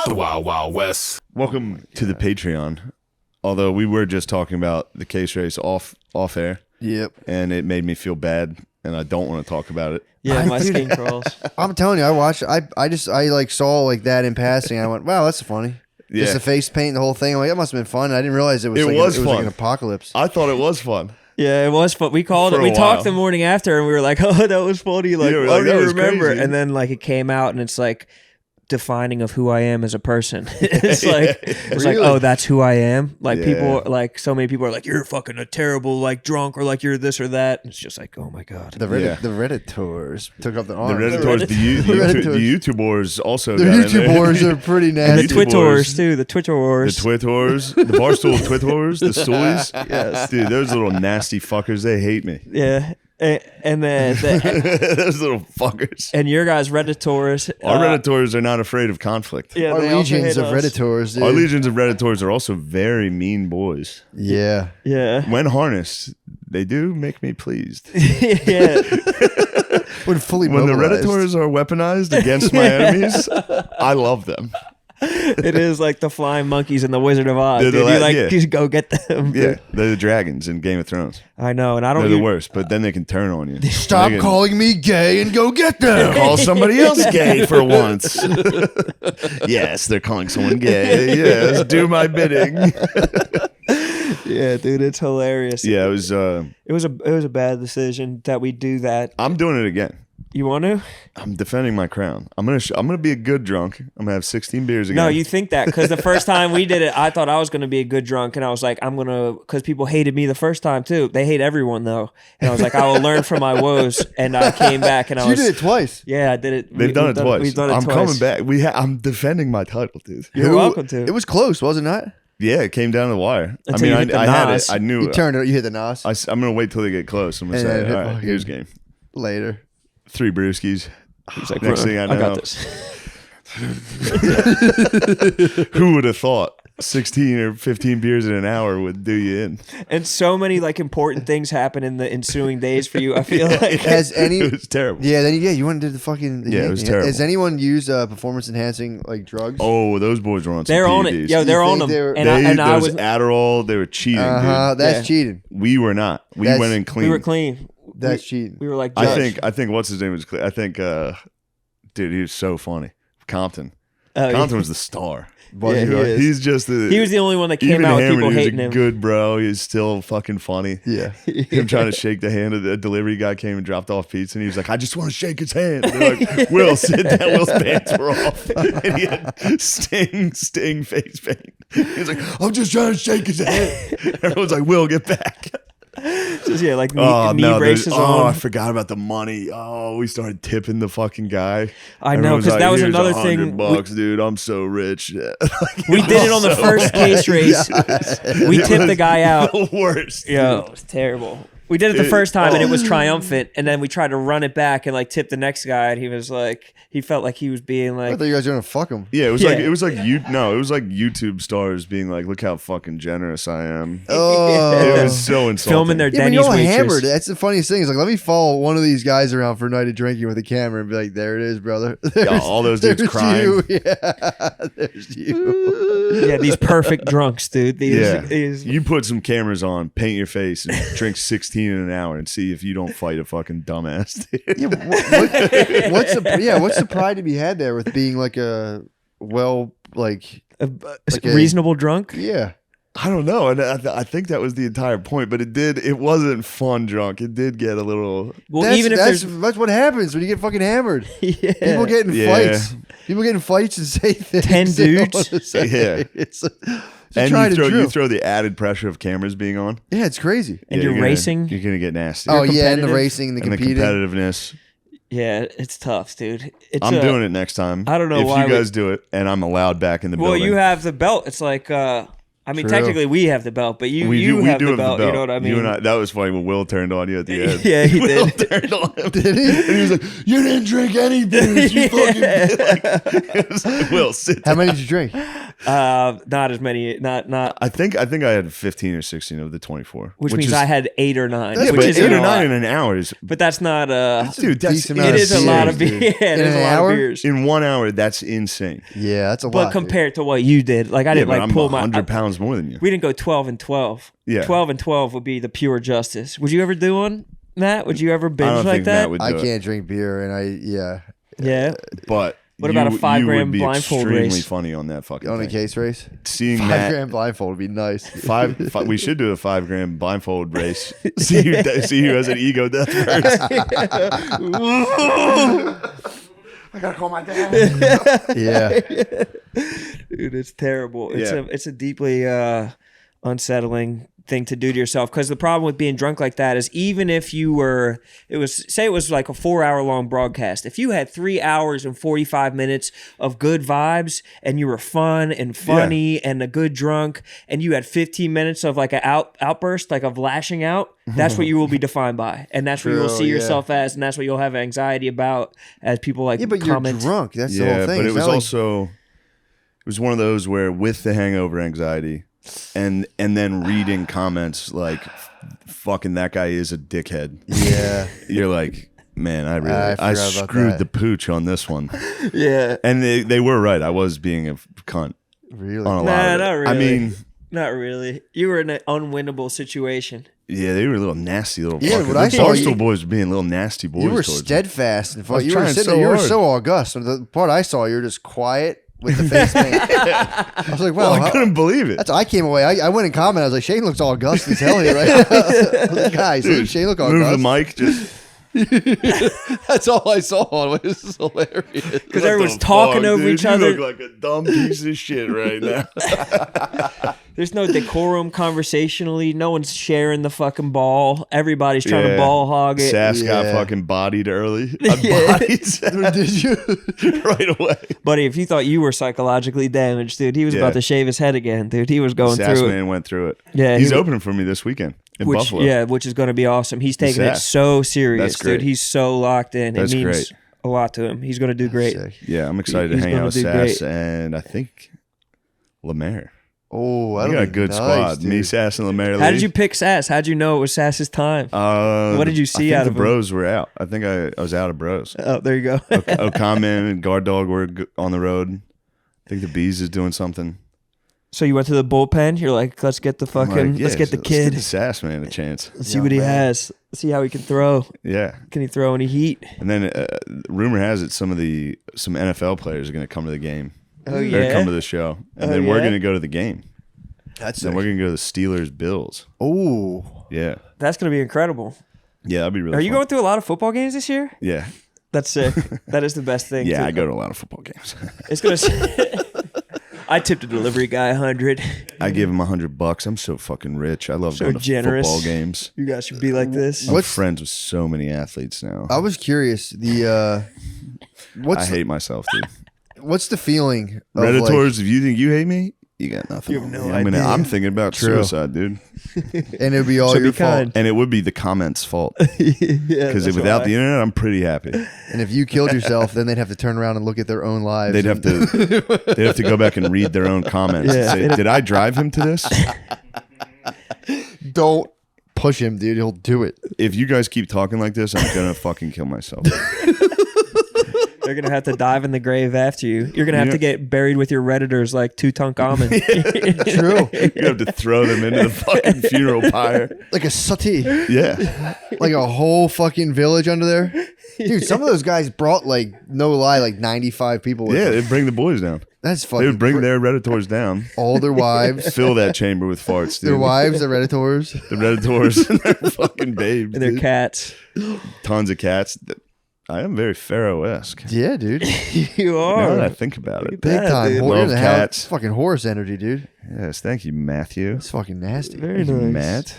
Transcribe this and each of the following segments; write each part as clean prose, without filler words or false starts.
The Wild Wild West. Welcome to the Patreon. Although we were just talking about the case race off air. Yep. And it made me feel bad, and I don't want to talk about it. Yeah, my skin crawls. I'm telling you, I watched. I like saw like that in passing. I went, wow, that's funny. Yeah. Just the face paint, and the whole thing. I'm like, that must have been fun. I didn't realize it was. It It was was fun. like an apocalypse. I thought it was fun. Yeah, it was fun. We called For it. a We talked while. the morning after, and we were like, "Oh, that was funny." Like, Yeah, we're I like, don't that was remember. crazy. And then like it came out, and it's like defining of who I am as a person. It's like Really? oh, that's who I am. Like Yeah. people, like so many people are like, "You're fucking a terrible like drunk," or like you're this or that. And it's just like, oh my god. The reddiTORS took up the The arms. reddiTORs, the RAINEY. YouTubers also The got in there. YouTubers are pretty And nasty. the YouTubers. Twitters too. The Twitter The wars. Twittors, the Barstool Twittors, the Stoolies. Yes. Dude, those little nasty fuckers, they hate me. Yeah. And then Those little fuckers. and your guys reddiTORs. Our reddiTORs are not afraid of conflict. Yeah, Our they also legions hate of us. reddiTORs, dude. Our legions of reddiTORs are also very mean boys. Yeah. Yeah. When harnessed, they do make me pleased. Yeah. When fully When the mobilized. reddiTORs are weaponized against my enemies, I love them. It is like the flying monkeys in the Wizard of Oz. They're Dude. the You la- like yeah. just go get them. Yeah, they're the dragons in Game of Thrones. I know, and I They're don't. the u- worst, but then they can turn on you. Stop They can calling me gay and go get them. Call somebody else gay for once. Yes, they're calling someone gay. Yes, do my bidding. Yeah, dude, it's hilarious. Yeah, it was. It was a bad decision that we do that. I'm doing it again. You want to? I'm defending my crown. I'm gonna be a good drunk. I'm gonna have 16 beers again. No, you think that because the first time we did it, I thought I was going to be a good drunk, and I was like, I'm gonna because people hated me the first time too. They hate everyone though, and I was like, I will learn from my woes. And I came back, and I So you was. did it twice. Yeah, I did it. They've done it twice. We've done it I'm twice. coming back. I'm defending my title, dude. You're welcome to. It was close, was it not? Yeah, it came down to the wire. Until you hit the I had it. nos. I knew You it. turned it. You hit the nos I'm gonna wait till they get close. I'm gonna And say, then all right, fucking- here's game. later. 3 brewskis. He's like, Next "Bro, thing I know, got this. who would have thought 16 or 15 beers in an hour would do you in? And so many like important things happen in the ensuing days for you. I feel like. Has any? It was terrible. Yeah, then you went and did the fucking. Yeah, it was terrible. Has anyone used performance enhancing like drugs? Oh, those boys were on some They're on PEDs. it. Yo, they're You on think them. they were- And There I was was. Adderall. They were cheating, dude. That's Yeah. cheating. We were not. We That's- went in clean. We were clean. That's cheating. We were like. I Judge. think what's his name was clean. I think dude, he was so funny. Compton. Oh, Compton was the star. Was Yeah, he he right? is. He's just the. He was the only one that came even out with him, people he was hating a him. good bro. He's still fucking funny. Yeah. Him trying to shake the hand of the delivery guy came and dropped off pizza, and he was like, "I just want to shake his hand." And they're like, "Will, sit down." Will's pants were off, and he had sting face paint. He was like, "I'm just trying to shake his hand." Everyone's like, "Will, get back." Just, yeah, like knee, knee there's- braces I on. forgot about the money. Oh, we started tipping the fucking guy. I know, Everyone's 'cause that was "Here's another $100 thing. bucks, dude. I'm so rich. Yeah. We did it on the first case race. We It tipped the was guy out. The worst. Yeah, it was terrible. We did it the first time and it was triumphant, and then we tried to run it back and like tip the next guy, and he was like, he felt like he was being I like, thought you guys were gonna fuck him. Yeah, it was Yeah. like it was like YouTube stars being like, "Look how fucking generous I am." Oh, It was so insulting. filming their yeah, but Denny's you're all waitress. hammered. That's the funniest thing. Is like, let me follow one of these guys around for a night of drinking with a camera and be like, "There it is, brother." Yeah, all those dudes there's crying. You. Yeah, there's you. Yeah, these perfect drunks, dude. These, You put some cameras on, paint your face, and drink 16 in an hour, and see if you don't fight a fucking dumbass. Yeah, what's the pride to be had there with being like a like a Like a- reasonable drunk. yeah. I don't know, and I think that was the entire point. But it wasn't fun drunk. It did get a little. Well, that's, even if that's what happens when you get fucking hammered. yeah. People get in Yeah. fights. People get in fights and say things. 10 they don't dudes? wanna say. Yeah. It's And tried you and true. throw the added pressure of cameras being on. Yeah, it's crazy. And Yeah, you're racing. You're gonna get nasty. Oh yeah, and the competitive. racing, and the and the competing. competitiveness. Yeah, it's tough, dude. It's I'm doing it next time. I don't know if why you we- guys do it, and I'm allowed back in the Well, building. you have the belt. It's like, I mean, True. technically we have the belt, but you we you do have have the belt. You know what I mean? You and I, that was funny when Will turned on you at the end. Yeah, he Will did. turned on him. Did he? And he was like, "You didn't drink any booze. You fucking." Like, Will, sit How down. many did you drink? Not as many. Not. I think I had 15 or 16 of the 24, Which means is, I had 8 or 9. Yeah, which but isn't 8 a or 9 lot. in an hour is. But that's not. Dude, that's decent amount It of is a lot of beers, beers. dude. Yeah, it In is a an lot hour? of beers. In 1 hour, that's insane. Yeah, that's a But lot. compared to what you did, like I Yeah, didn't but like I'm pull my. 100 pounds more than you. We didn't go 12 and 12. Yeah. 12 and 12 would be the pure justice. Would you ever do one, Matt? Would you ever I binge don't like think that? Matt would do I it. can't drink beer, and Yeah. But What about a 5 you gram would be blindfold extremely race? funny on that fucking on a thing. case race. Seeing 5 Matt gram blindfold would be nice. five, we should do a 5 gram blindfold race. See who has an ego death first. I gotta call my dad. Yeah, Dude, it's terrible. Yeah. It's a deeply unsettling thing to do to yourself, because the problem with being drunk like that is, even if you were, it was like a 4-hour long broadcast, if you had 3 hours and 45 minutes of good vibes and you were fun and funny and a good drunk, and you had 15 minutes of like an outburst, like of lashing out, that's what you will be defined by, and that's what you will True, see yeah. yourself as, and that's what you'll have anxiety about as people like but comment. you're drunk. That's the Yeah, whole thing. but it It's was not like- also, it was one of those where with the hangover anxiety and then reading comments like, fucking that guy is a dickhead. yeah. You're like, man, I forgot about screwed that. the pooch on this one. Yeah. And they were right. I was being a cunt Really? on a lot Nah, of it. not really. I mean, Not really. You were in an unwinnable situation. yeah, they were a little nasty little Yeah, fuckers. but I The saw Barstool you- boys were being little nasty boys You were towards me. steadfast and I was you were trying sitting so there. You were hard. so august. And the part I saw, you were just quiet with the face paint. I was like, wow. Well, I couldn't believe it. I came away. I went and commented. I was like, Shane looks august as hell here, right? I was like, guys, look, Shane look Move august. the mic, just That's all I saw on it. This is hilarious. Because What everyone's the talking fuck, over dude? each You other. look like a dumb piece of shit right now. There's no decorum conversationally. No one's sharing the fucking ball. Everybody's trying to Yeah. ball hog it. Sass got Yeah. fucking bodied early. Yeah. Bodied Sass Did you? right away. Buddy, if you thought you were psychologically damaged, dude, he was Yeah. about to shave his head again, dude. He was going Sass through it. man went through it. Yeah, he's he- opening for me this weekend in Which, Buffalo. yeah, which is going to be awesome. He's taking it Sass. so serious, That's great. dude. He's so locked in. That's it means great. a lot to him. He's going to do great. Sick. Yeah, I'm excited He's to hang gonna out with do Sass great. and I think Lemaire. Oh, We that'll got a be good nice, squad. dude. Me, Sass, and Lemaire. How did you pick Sass? How'd you know it was Sass's time? What did you see I think out the of him? bros were out. I think I was out of bros. Oh, there you go. Okaman and Guard Dog were on the road. I think the Bees is doing something. So you went to the bullpen. You're like, let's get the I'm fucking, like, let's yeah, get the Let's kid. give the Sass man a chance. Let's see Yeah, what he man. has. See how he can throw. Yeah. Can he throw any heat? And then rumor has it some NFL players are going to come to the game. Oh, Or yeah? come to the show. And Oh, then we're yeah? going to go to the game. That's Then we're going to go to the Steelers Bills. Oh, Yeah. That's going to be incredible. Yeah, that'd be really Are you fun. going through a lot of football games this year? Yeah. That's sick. That is the best thing. Yeah, too. I go to a lot of football games. It's going to. I tipped a delivery guy 100. I give him $100. I'm so fucking rich. I love So going to generous. football games. You guys should be like this. I'm What's- friends with so many athletes now. I was curious. I What's hate myself, dude. what's the feeling? Of RAINEY, if you think you hate me, you got nothing. You have on no me. idea. I'm thinking about True. suicide, dude. and it'd be all So your be fault. kind. And it would be the comments' fault. Yeah, Because that's without why. the internet, I'm pretty happy. And if you killed yourself, then they'd have to turn around and look at their own lives. They'd have to go back and read their own comments. Yeah. And say, did I drive him to this? Don't push him, dude. He'll do it. If you guys keep talking like this, I'm gonna fucking kill myself. They're going to have to dive in the grave after you. You're going to have to get buried with your Redditors like Tutankhamun. True. You have to throw them into the fucking funeral pyre. Like a sati. Yeah. Like a whole fucking village under there. Dude, some of those guys brought no lie, like 95 people with Yeah, them. they'd bring the boys down. That's They fucking would bring their RAINEY down, all their wives. fill that chamber with farts, dude. Their wives, the reddiTORS. The RAINEY and their fucking babes. And their dude. cats. Tons of cats. I am very pharaoh-esque. Yeah, dude. You Now that I are. think about it. Big Yeah, time. dude. You're Love in the house. cats. Fucking horse energy, dude. Yes, thank you, Matthew. It's fucking nasty. Very Thank you, nice.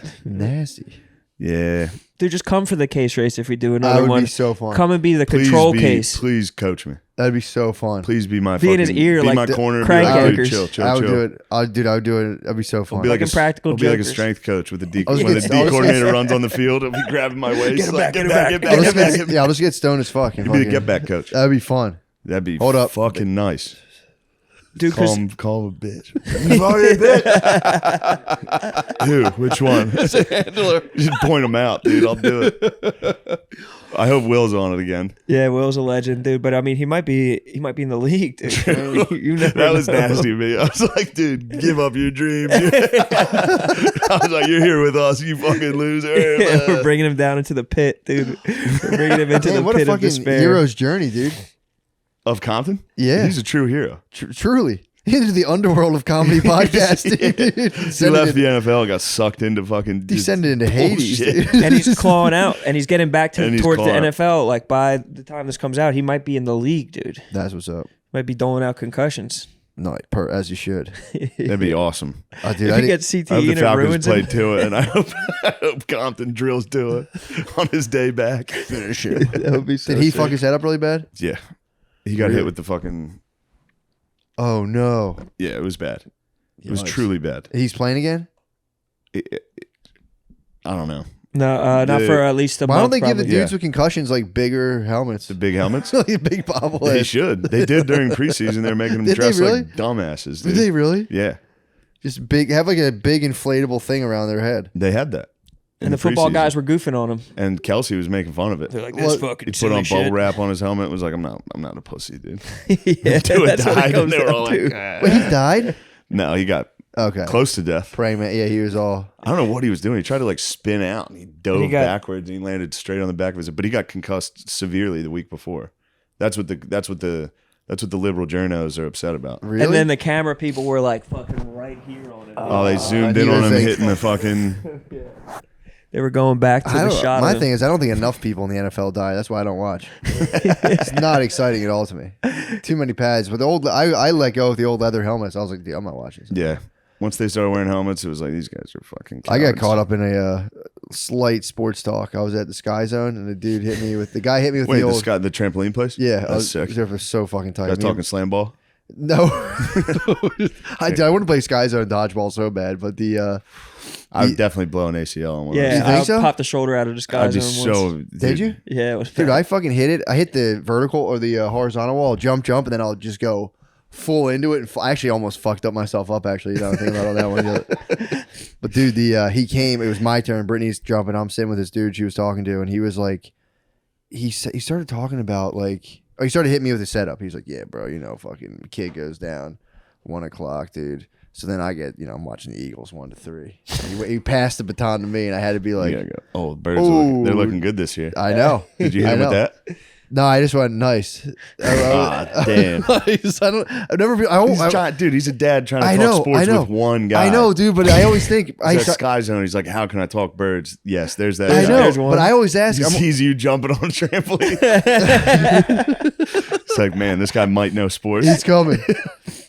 Matt. Nasty. Yeah. Dude, just come for the case race if we do That another would one. be so fun. Come and be the Please control be- case. Please coach me. That'd be so fun. Please be my Be in his fucking- ear be like my the corner. Be crank like, dude, anchors. chill, chill, I would chill. do it. I would do it. That'd be so fun. Be like Like Impractical I'll be like a Jokers. strength coach with the D. I was When the gonna- D I was gonna coordinator say- runs on the field, he'll be grabbing my waist. Get him back, get get him back, back. get I'll back, just get back. get, yeah, I'll just get stoned as fuck. And He'll be the fucking- get back coach. That'd be fun. That'd be Hold up. fucking nice. Dude, Call him a bitch. You fucking bitch. Who? Which one? You should point him out, dude. I'll do it. I hope Will's on it again. Yeah, Will's a legend, dude. But I mean, he might be in the league, dude. You never That was know. nasty to me. I was like, dude, give up your dream. I was like, you're here with us, you fucking loser. Yeah, we're bringing him down into the pit, dude. We're bringing him into Man, the what a pit of fucking despair. hero's journey, dude. Of Compton? Yeah. He's a true hero. Truly. Into the underworld of comedy podcast, dude. He left the NFL, got sucked into fucking. Descended into Hades, bullshit. dude. And he's clawing out, and he's getting back And he's towards the clawing out. NFL. Like by the time this comes out, he might be in the league, dude. That's what's up. Might be doling out concussions. No, as you should. That'd be awesome. Dude, If he gets I hope CTE the and it Falcons ruins play him. Tua, and I hope Compton drills Tua on his day back. Finish him. That would be so did he sick. fuck his head up really bad? Yeah. He got Really? hit with the fucking. Oh, no. Yeah, it was bad. It was Yikes. truly bad. He's playing again? I don't know. No, not for at least a Why don't month. they give the probably. dudes with concussions like bigger helmets? The big helmets? Like big They bobbleheads. should. They did during preseason. They were making them Did they dress really? like dumbasses. Did Dude. they really? Yeah, Just have like a big inflatable thing around their head. they had that. in And the football preseason. guys were goofing on him. And Kelsey was making fun of it. They're like, Well, "This fucking He put silly on bubble shit." wrap on his helmet. Was like, I'm not a pussy, dude. Yeah, Tua that's what it died, and comes they were down all to. like, Wait, he died? no, he got Okay. close to death. Praying man. Yeah, he was all. I don't know what he was doing. He tried to like spin out and he dove he got- backwards and he landed straight on the back of his. But he got concussed severely the week before. That's what the liberal journos are upset about. Really? And then the camera people were like fucking right here on it. Oh, they zoomed he in on was him like- hitting the fucking. They were going back to the shot. My of him. thing is, I don't think enough people in the NFL die. That's why I don't watch. It's not exciting at all to me. Too many pads. But the old, I let go with the old leather helmets. I was like, dude, I'm not watching this. Yeah. Once they started wearing helmets, it was like these guys are fucking. I got cowards. caught up in a slight sports talk. I was at the Sky Zone and the dude hit me with the Wait, the old. the trampoline place? Yeah, I That's was sick. there for so fucking tight. Guys Me- talking slam ball. No, I want to play Sky Zone dodgeball so bad, but the I would definitely blow an ACL on one. You Yeah, think I so? popped the shoulder out of the sky I'd be zone once. so. did you? Yeah, it was Dude, bad. I fucking hit it. I hit the vertical or the horizontal wall, jump, and then I'll just go full into it. And I actually almost fucked up myself up. Actually, you know, thinking about all that one. But dude, he came. It was my turn. Brittany's jumping. I'm sitting with this dude she was talking to, and he was like, he started talking about like, he started hitting me with the setup. He's like, yeah, bro, you know, fucking kid goes down 1 o'clock, dude. So then I get, I'm watching the Eagles 1-3. He passed the baton to me, and I had to be like, You gotta go. Oh, the Birds. They're looking good this year. I know. Did you hit I him with know. that? No, I just went nice. Damn. I've never been. Dude, he's a dad trying to I talk know, sports I know. with one guy. I know, dude, but I always think He's at Sky Zone. He's like, how can I talk birds? Yes, there's that. I guy. know, There's one. but I always ask. He I'm, sees you jumping on a trampoline. It's like, man, this guy might know sports. he's coming.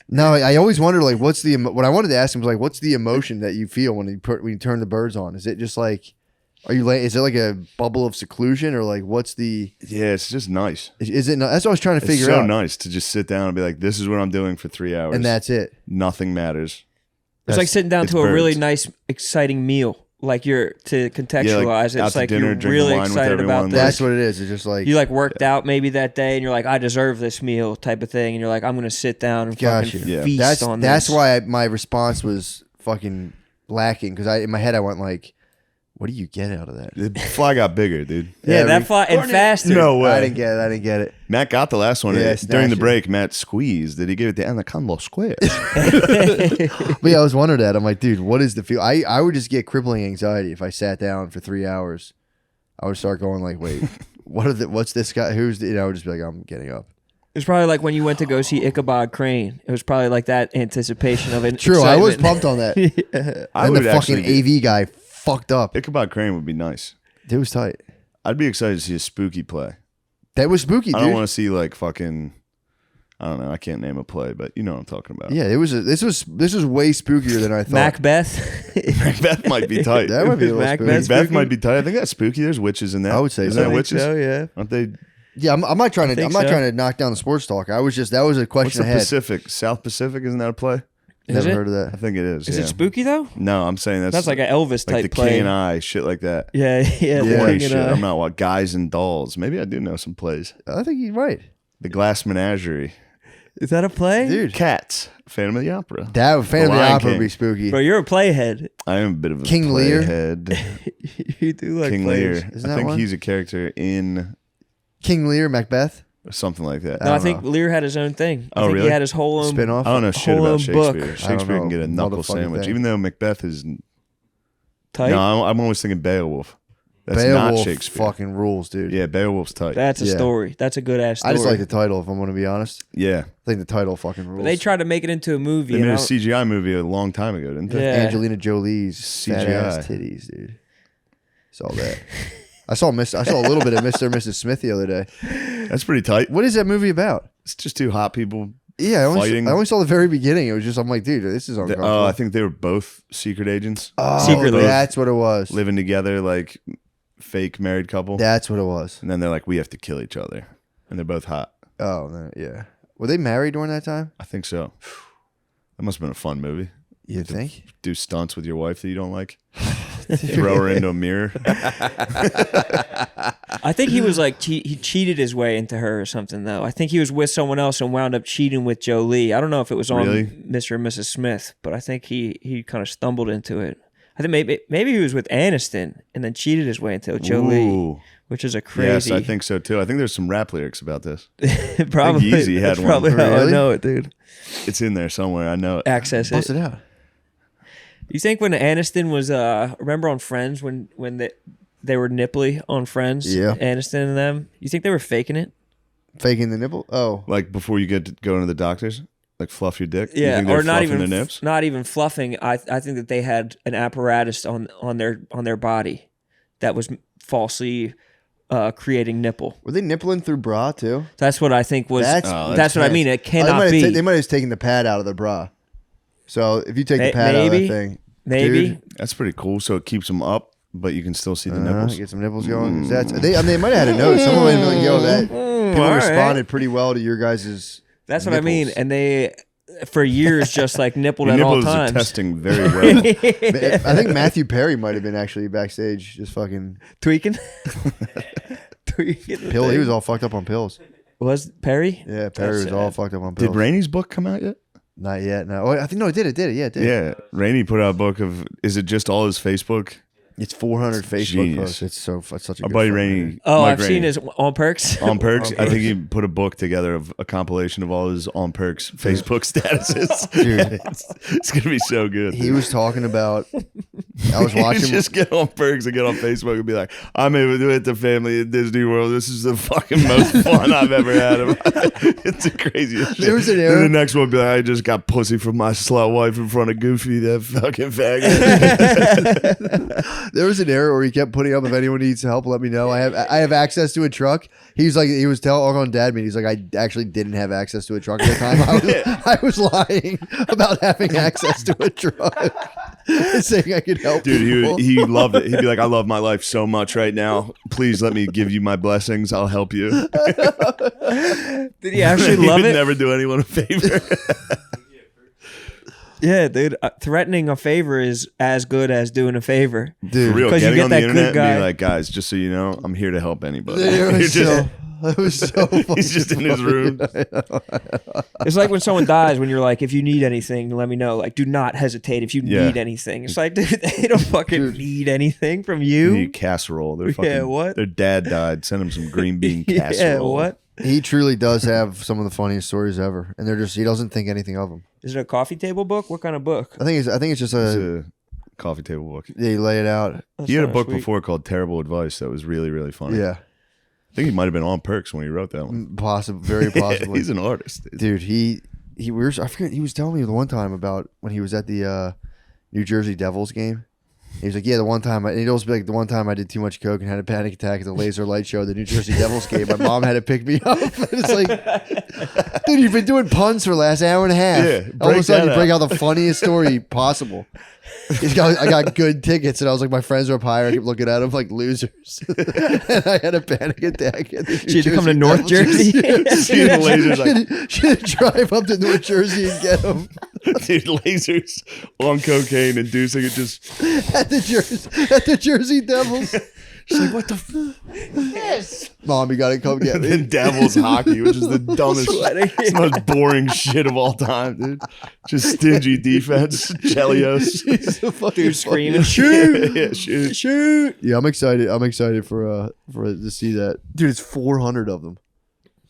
No, I always wonder, like, what I wanted to ask him was like, what's the emotion that you feel when you turn the birds on? Is it just like, is it like a bubble of seclusion or like what's the? Yeah, it's just nice. Is it? That's what I was trying to It's figure so out. nice to just sit down and be like, this is what I'm doing for 3 hours. And that's it. Nothing matters. It's like sitting down it's to a really birds. nice, exciting meal. Like you're to contextualize it. out It's to like dinner, you're drinking really wine with excited about everyone. this. That's what it is. It's just like You like worked out maybe that day, and you're like, I deserve this meal, type of thing, and you're like, I'm gonna sit down and Gotcha. fucking Yeah. feast on That's this. why my response was fucking lacking because in my head I went like, what do you get out of that? The fly got bigger, dude. Yeah, that fly and faster. No way. I didn't get it. Matt got the last one. Yeah, During the snatched it. break, Matt squeezed. Did he give it to Anaconda Squares? But yeah, I was wondering that. I'm like, dude, what is the feel? I would just get crippling anxiety if I sat down for 3 hours. I would start going like, wait, what's this guy? I would just be like, I'm getting up. It was probably like when you went to go see Ichabod Crane. It was probably like that anticipation of it. True, I was pumped on that. I And the would fucking actually. AV guy fucked up. Ichabod Crane would be nice. It was tight. I'd be excited to see a spooky play. That was spooky, I don't dude. want to see like fucking. I don't know. I can't name a play, but you know what I'm talking about. Yeah, this was way spookier than I thought. Macbeth. Macbeth might be tight. That might be a little Macbeth. spooky. Macbeth spooky? might be tight. I think that's spooky. There's witches in that. I would say Isn't so. that I think witches? yeah. Aren't they? Yeah, I'm not trying to. think I'm not so. trying to knock down the sports talk. That was a What's question the ahead. Pacific? South Pacific? Isn't that a play? Is Never it? heard of I that. think it is. Is yeah. it spooky though? No, I'm saying That's like an Elvis like type the play. K and I shit like that. Yeah, yeah. Yeah. Horny King shit. and I. I'm not what guys and dolls. Maybe I do know some plays. I think you're right. The Glass Menagerie. Is that a play? Dude. Cats, Phantom of the Opera. That Phantom of the Lion Opera would King. be spooky. Bro, you're a playhead. I am a bit of a King Lear? playhead. You do like King plays. Lear. Isn't I that think one? he's a character in King Lear, Macbeth. something like that. No, I don't think know. Lear had his own thing. I Oh, think really? he had his whole own Spin-off. I don't know shit whole about own book. Shakespeare. I Shakespeare don't can get a know. knuckle Motherfucking sandwich, thing. even though Macbeth is. type. No, I'm always thinking Beowulf. That's not Beowulf Shakespeare. fucking rules, dude. Yeah, Beowulf's tight. That's a Yeah. story. That's a good ass story. I just like the title, if I'm going to be honest. Yeah, I think the title fucking rules. But they tried to make it into a movie. they and made I a don't- CGI movie a long time ago, didn't they? Yeah. Angelina Jolie's fat ass CGI. titties, dude. Saw that. I saw a little bit of Mr. and Mrs. Smith the other day. That's pretty tight. What is that movie about? It's just two hot people. Yeah, Fighting. I only saw the very beginning. It was just, I'm like, dude, this is uncomfortable. Oh, I think they were both secret agents Secretly. That's what it was. living together, like fake married couple. That's what it was. And then they're like, we have to kill each other, and they're both hot. Oh, yeah. Were they married during that time? I think so. That must have been a fun movie. You think? Do stunts with your wife that you don't like. Throw her into a mirror. I think he was like he cheated his way into her or something though. I think he was with someone else and wound up cheating with Jolie. I don't know if it was on Really? Mr. and Mrs. Smith, but I think he kind of stumbled into it. I think maybe he was with Anniston and then cheated his way into Jolie, Ooh. which is a crazy. Yes, I think so too. I think there's some rap lyrics about this. probably Yeezy had that's one. probably how I Really? know it, dude. It's in there somewhere. I know it. Access Bust it. it out. You think when Aniston was remember on Friends when they were nipply on Friends? Yeah. Aniston and them. You think they were faking it? Faking the nipple? Oh. Like before you get to go into the doctors, like fluff your dick. You Yeah, think they're or not fluffing even their nips. not even fluffing. I think that they had an apparatus on their body that was falsely creating nipple. Were they nippling through bra too? That's what I think was. That's- That's what I mean. It cannot be. They might have taken the pad out of the bra. So if you take the pad out of Maybe. that thing, Maybe. dude, That's pretty cool. So it keeps them up, but you can still see the nipples. get some nipples going. They might have had a note. Someone might have been like, "Yo, that people all right. responded pretty well to your guys'." That's what I mean. nipples. And they, for years, just like nippled Your at all nipples are times. testing very well. I think Matthew Perry might have been actually backstage, just fucking Tweaking. Tweaking. the pill. He thing. was all fucked up on pills. Was Perry? Yeah, Perry That's was all sad. fucked up on pills. Did Rainey's book come out yet? Not yet. No, I think no, it did. It did. Yeah, it did. Yeah, Rainey put out a book of. Is it just all his Facebook? It's 400 Facebook Genius. posts. It's such a Our good buddy fucking Rainey. read. Oh, Mike I've seen Rainey. his on Perks. On Perks, On I think Perks. he put a book together of a compilation of all his On Perks Facebook statuses. Dude. it's gonna be so good. He was talking about. I was You watching. just get on Perks and get on Facebook and be like, "I'm able to do it. The family at Disney World. This is the fucking most fun I've ever had." It's the craziest shit. There was an Then era- the next one be like, "I just got pussy from my slut wife in front of Goofy, that fucking faggot." There was an era where he kept putting up, if anyone needs help, let me know. I have access to a truck. He was telling on Dad meet. He's like, I actually didn't have access to a truck at the time. I was lying about having access to a truck, saying I could help. Dude, people. he loved it. He'd be like, "I love my life so much right now. Please let me give you my blessings. I'll help you." Did he actually He love would it? never do anyone a favor. Yeah, dude. Threatening a favor is as good as doing a favor. For Dude, real, 'Cause you getting get on that the good internet and guy. be like, "Guys, just so you know, I'm here to help anybody." it You're was just- it was so fucking He's just in his room. It's like when someone dies, when you're like, if you need anything, let me know. Like, do not hesitate if you Yeah. need anything. It's like, dude, they don't fucking need anything from They you. need casserole. Their Yeah, fucking, what? Their dad died. Send him some green bean Yeah, casserole. what? He truly does have some of the funniest stories ever, and he doesn't think anything of them. Is it a coffee table book? What kind of book? I think it's just It's a a coffee table book. they lay it out. That's He had a kinda book sweet. before called Terrible Advice that was really, really funny. Yeah, I think he might have been on Perks when he wrote that one. very possibly. He's an artist. Dude, I forget, he was telling me the one time about when he was at the New Jersey Devils game. He was like, yeah, the one time, and he'd also be like, the one time I did too much coke and had a panic attack at the laser light show at the New Jersey Devils game. My mom had to pick me up. It's like, dude, you've been doing puns for the last hour and a half. Yeah, All of a break sudden, you that break out. out the funniest story possible. I got good tickets, and I was like, my friends were up higher. I kept looking at them like losers, and I had a panic attack. At the She had to come to North Jersey. See the lasers like, She had to drive up to North Jersey and get them dude, lasers on cocaine inducing it just at the Jersey Devils. She's like, what the Yes. Mom, you gotta come get me. then Devils hockey, which is the dumbest, it's the most boring shit of all time, dude. Just stingy defense. Chelios. Dude screaming, shoot, Yeah, shoot. shoot. Yeah, I'm excited. I'm excited for to see that. Dude, it's 400 of them.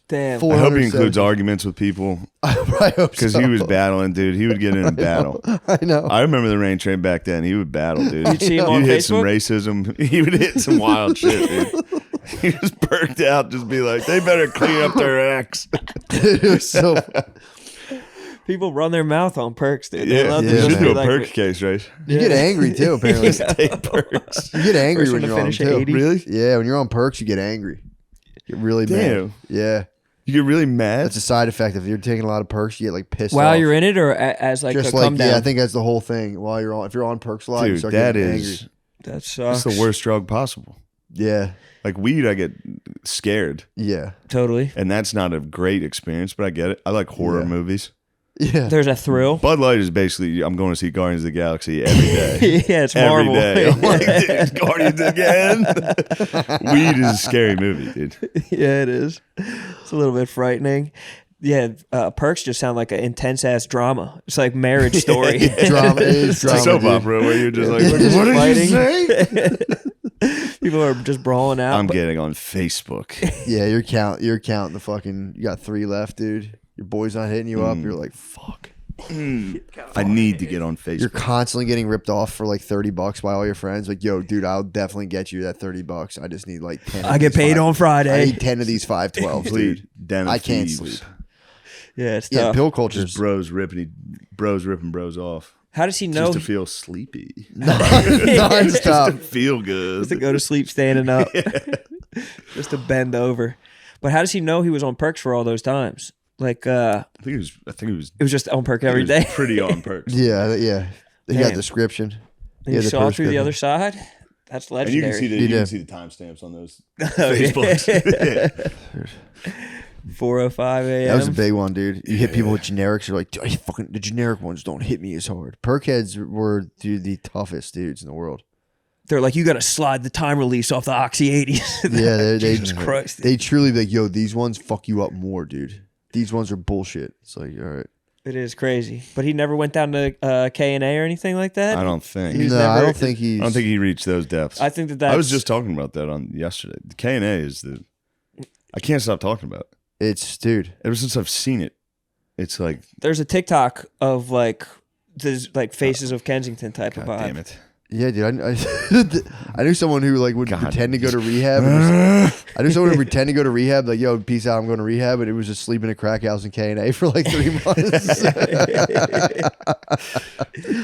Damn. I hope he includes arguments with people I hope because so. he was battling, dude. He would get in a battle. I know. I remember the rain train back then. He would battle, dude. You'd see him He'd on hit some Facebook? racism. He would hit some wild shit, dude. He just perked out, just be like, they better clean up their acts. It was so. People run their mouth on perks, dude. They Yeah, love to yeah, you just should be do a like, perk case, right? You get angry too, apparently. Take perks. You get angry First when one to you're on finish at too. 80. Really? Yeah, when you're on perks, you get angry. You get really mad. Damn. Yeah, You get really mad? that's a side effect. If you're taking a lot of perks, you get like pissed while off. you're in it, or as like Just a like come down. yeah, I think that's the whole thing. While you're on, if you're on perks a lot, you Dude, start that getting is angry. That that's sucks. the worst drug possible. Yeah, Like weed, I get scared. yeah, Totally. And that's not a great experience, but I get it. I like horror Yeah. movies. yeah. There's a thrill. Bud Light is basically, I'm going to see Guardians of the Galaxy every day. Yeah, it's Every Marvel. day. I'm like, dude, Guardians again. Weed is a scary movie, dude. Yeah, it is. It's a little bit frightening. Yeah, perks just sound like an intense ass drama. It's like Marriage Story. Drama is It's a drama. soap dude. opera where you're just like, Yeah. what did Fighting. you say? People are just brawling out. I'm but- getting on Facebook. Yeah, you're counting the fucking. You got 3 left, dude. Your boy's not hitting you up. You're like, fuck. I need to get on You're Facebook. constantly getting ripped off for like $30 by all your friends. Like, yo, dude, I'll definitely get you that $30. I just need like 10. I get paid on I Friday. need 10 of these 512s, dude. Please, den of I can't thieves. sleep. Yeah, it's Yeah, tough. pill culture's Just bros ripping bros off. How does he know Just to feel sleepy. nonstop. To feel good. to go to sleep standing up? Just to bend over. But how does he know he was on perks for all those times? Like, I think it was it was just on perk every day. pretty on perks. Yeah, yeah. He got Damn. description. And you the saw through the prescription. other side. That's And you can legendary. see the You do. timestamps on those Oh, yeah. Facebooks. 4:05 a.m. That was a big one, dude. You hit people with generics. You're like, "Dude, fucking the generic ones don't hit me as hard. Perk heads were, dude, the toughest dudes in the world. They're like, you got to slide the time release off the Oxy 80s. Yeah, they Jesus Christ. They truly be like, yo, these ones fuck you up more, dude. These ones are bullshit. It's like, all right. It is crazy. But he never went down to K&A or anything like that? I don't think. He's No, never- I don't think he's. I don't think he reached those depths. I think that's... I was just talking about that on yesterday. The K&A is the. I can't stop talking about it. It's, dude. Ever since I've seen it, it's like, There's a TikTok of like... There's like Faces of Kensington type of God vibe. damn it. Yeah, dude. I knew someone who like would God. pretend to go to rehab. And I knew someone who would pretend to go to rehab. Like, yo, peace out. I'm going to rehab, and it was just sleeping in a crack house in K&A for like 3 months.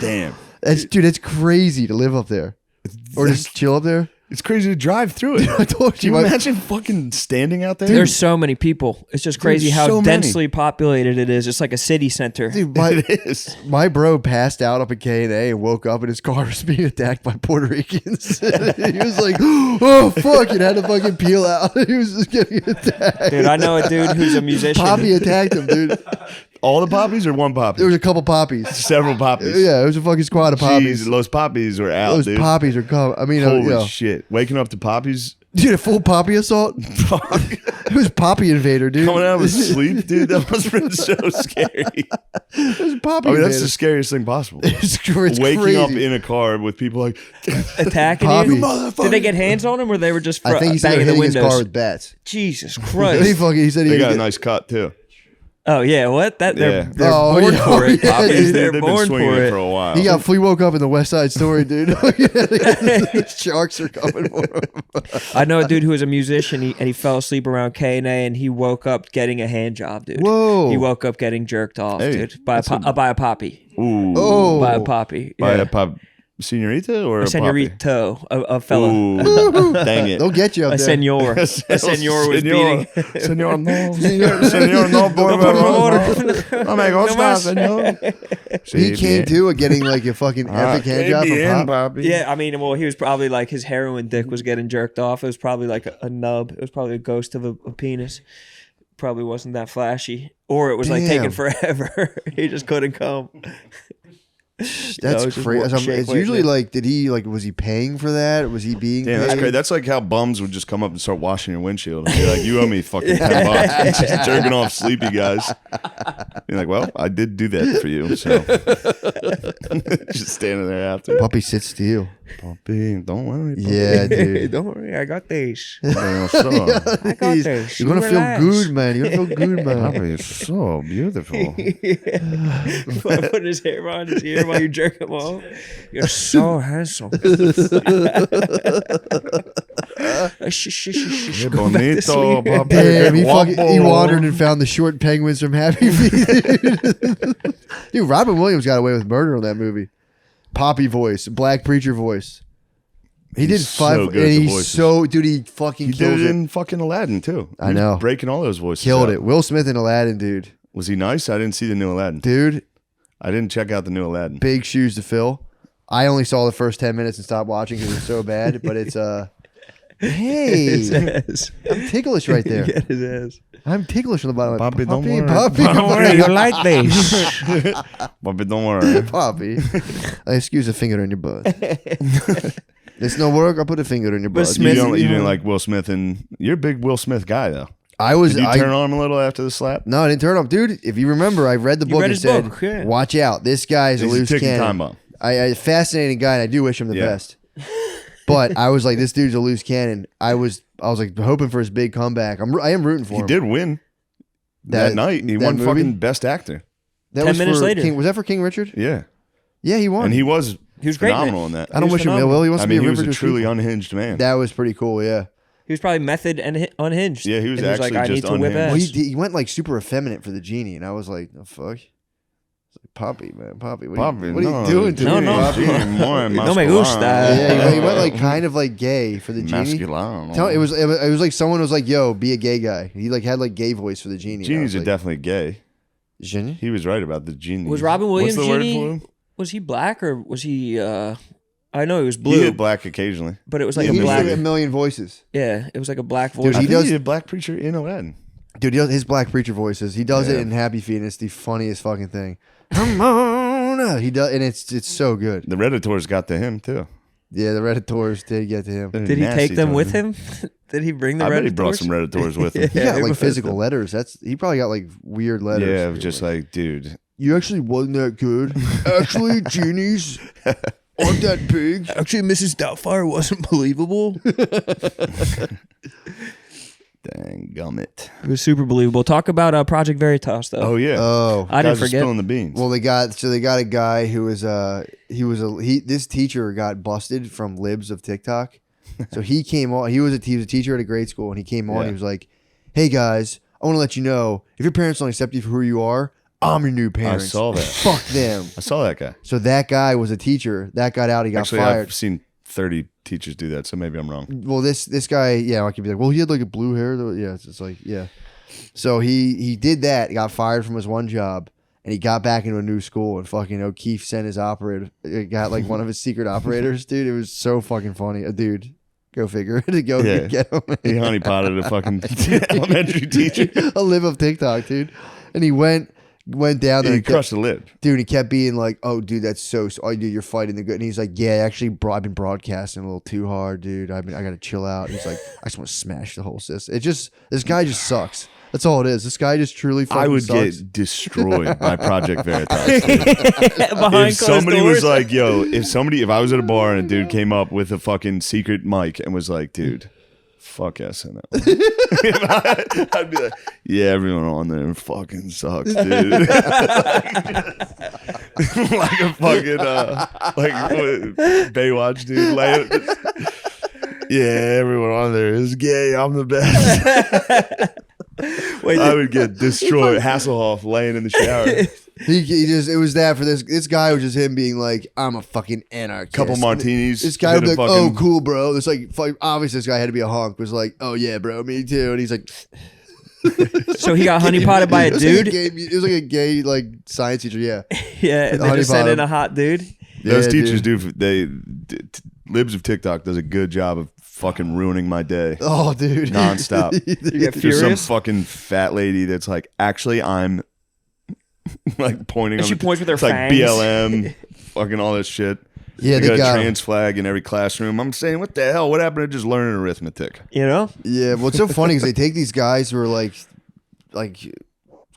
Damn. Dude, it's crazy to live up there, or just chill up there. It's crazy to drive through it. I told Can you. you my- imagine fucking standing out there? There's so many people. It's just crazy There's how so many. densely populated it is. It's like a city center. Dude, It is. my bro passed out up in K&A and woke up and his car was being attacked by Puerto Ricans. He was like, oh, fuck, it had to fucking peel out. He was just getting attacked. Dude, I know a dude who's a musician. Poppy attacked him, dude. All the poppies or one poppy? There was a couple poppies. Several poppies. Yeah, it was a fucking squad of poppies. Jeez, Los poppies were out, Those dude. poppies are coming. I mean, Holy yo. shit. Waking up to poppies. Dude, a full poppy assault? It was Poppy Invader, dude. Coming out of sleep, dude. That must have been so scary. It was Poppy I mean, Invader. that's the scariest thing possible. it's Waking crazy. up in a car with people like, attacking Poppy. you. motherfucker. Did they get hands on him or they were just I think he said banging the hitting his car windows? with bats. Jesus He Christ. fucking, he said They he got a had nice cut, too. Oh, yeah. What? That Yeah. They're Oh, born yeah. for it. Yeah, Poppies, dude. they're They've been born swinging for it it. for a while. He woke up in the West Side Story, dude. Sharks are coming for him. I know a dude who was a musician and he fell asleep around K&A and he woke up getting a hand job, dude. Whoa. He woke up getting jerked off, Hey, dude. By a poppy. Ooh. Oh. By a poppy. By Yeah. a pop senorita or a poppy? Senorito, a fella. Ooh. Dang it. They'll get you up A there. senor. A senor was beating. Senor, no. Senor, no, por favor. No me gusta, senor. He came to it getting like a fucking epic hand job from Pop. Yeah, I mean, well, he was probably like his heroin dick was getting jerked off. It was probably like a nub. It was probably a ghost of a penis. Probably wasn't that flashy. Or it was like Damn. taking forever. He just couldn't come. That's just crazy. shake It's weight, usually man. like, was he paying for that? Was he being Damn, paid? that's great. That's like how bums would just come up and start washing your windshield and be like, "You owe me fucking $10." Just jerking off sleepy guys. You're like, "Well, I did do that for you." So just standing there after. Puppy, sit still. Puppy, don't worry. Puppy. Yeah, dude. Don't worry, I got this. Damn, so, I got this. You're gonna You feel relax. good, man. You're gonna feel good, man. Puppy is so beautiful. Put his hair on his ear while you jerk him off. You're so handsome. Qué Go back to bonito, sleep. papi. Damn, he Guapo. wandered and found the short penguins from Happy Feet. Dude, Robin Williams got away with murder on that movie. Poppy voice, black preacher voice. He did He's 5, so good and at the he's voices. so dude. He fucking He killed did it it. in fucking Aladdin too. I He was know. breaking all those voices. Killed out. it. Will Smith in Aladdin, dude. Was he nice? I didn't see the new Aladdin. Dude, I didn't check out the new Aladdin. big shoes to fill. I only saw the first 10 minutes and stopped watching because it was so bad. But it's hey, I'm ticklish right there. Get his ass. I'm ticklish on the bottom. Poppy, don't Poppy, worry. Poppy, Don't worry, you like this. But don't worry. Poppy. Excuse a finger in your butt. It's no work. I'll put a finger in your But butt. Smith- You didn't like Will Smith, and you're a big Will Smith guy though. I was. Did you I, turn on him a little after the slap? No, I didn't turn up, dude. If you remember, I read the book read and his said, book, yeah. "Watch out, this guy is a He's a loose ticking cannon." time bomb. I fascinating guy, and I do wish him the Yeah. best. But I was like, this dude's a loose cannon. I was like hoping for his big comeback. I am rooting for He him. did win that night. He that won movie? fucking Best Actor. That 10 was minutes for later. King, was that for King Richard? Yeah, Yeah, he won. and he was was great in phenomenal it. in that. I don't he was wish him ill phenomenal. will. He wants I to mean, be he a was river a to truly people. unhinged man. That was pretty cool. Yeah. He was probably method and unhinged. Yeah, he was And actually like, I just need to whip unhinged. ass. Well, he went like super effeminate for the genie, and I was like, "The fuck." It's like, Poppy, man, Poppy, what are you no, doing to no, me, no. Poppy? No me gusta. Yeah, he went like kind of like gay for the genie. Masculino. It was like someone was like, "Yo, be a gay guy." He like had like gay voice for the genie. and I Genies was are like, definitely gay. Genie? He was right about the genie. Was Robin Williams What's the word genie? for him? Was he black or was he? I know he was He blue, hit black occasionally. but it was like He a was black. like a million voices. Yeah, it was like a black voice. Dude, I he think does- he did black preacher in Aladdin. Dude, his black preacher voices. He does it Yeah. in Happy Feet, and it's the funniest fucking thing. Come on, he does, and it's so good. The reddiTORS got to him too. Yeah, the reddiTORs did get to him. They're Did he nasty take them to with him? Did he bring the I bet reddiTORs? he brought some reddiTORs with him. He got it like was- physical letters. He probably got like weird letters. Yeah, it was just like, dude. You actually wasn't that good. Actually, genies aren't that big. Actually, Mrs. Doubtfire wasn't believable. Dang gummit. It was super believable. Talk about Project Veritas though. Oh yeah. Oh, I didn't Guys are forget. spilling the beans. well, they got a guy who was this teacher got busted from libs of TikTok. So he came on. He was a teacher at a grade school, and he came on. Yeah. He was like, "Hey guys, I want to let you know if your parents don't accept you for who you are, I'm your new parents. saw that. Fuck them." I saw that guy. So that guy was a teacher. That got out. He got Actually, fired. I've seen 30 teachers do that, so maybe I'm wrong. Well, this guy, yeah, I could be like, well, he had like a blue hair. Though. Yeah, it's like, yeah. So he did that. He got fired from his one job, and he got back into a new school. And fucking O'Keefe sent his operator. Got like one of his secret operators, dude. It was so fucking funny. Dude, go figure. To go Yeah. get him. He honeypotted a fucking elementary teacher. A lib of TikTok, dude. And he went down there. He and crushed the lip. Dude, he kept being like, "Oh, dude, that's so. Oh, dude, you're fighting the good." And he's like, "Yeah, actually, I've been broadcasting a little too hard, dude. I got to chill out." And he's like, "I just want to smash the whole system." This guy just sucks. That's all it is. This guy just truly fucking I would sucks. get destroyed by Project Veritas. dude. Behind If somebody closed was doors. like, yo, if I was at a bar and a dude came up with a fucking secret mic and was like, dude, fuck SNL. I'd be like, yeah, everyone on there fucking sucks, dude. Like a fucking, Baywatch, dude. Yeah, everyone on there is gay. I'm the best. Wait, I would get destroyed. Hasselhoff laying in the shower. He just it was that for this guy was just him being like, "I'm a fucking anarchist." Couple martinis. This guy hit would be a like, fucking- "Oh, cool, bro." It's like obviously this guy had to be a hunk. Was like, "Oh yeah, bro, me too." And he's like, so he got honeypotted by a It was like dude. it was like a gay like science teacher. Yeah, Yeah, and they Honey just sent in bottom. a hot dude. Those Yeah, teachers dude. Libs of TikTok does a good job of fucking ruining my day Oh, dude, nonstop. You get There's some furious. fucking fat lady that's like, actually, I'm like pointing. And on she the- points with her it's like fangs. BLM, fucking all this shit. Yeah, they got a got trans flag in every classroom. I'm saying, what the hell? What happened to just learning arithmetic? You know? Yeah, what's so funny is they take these guys who are like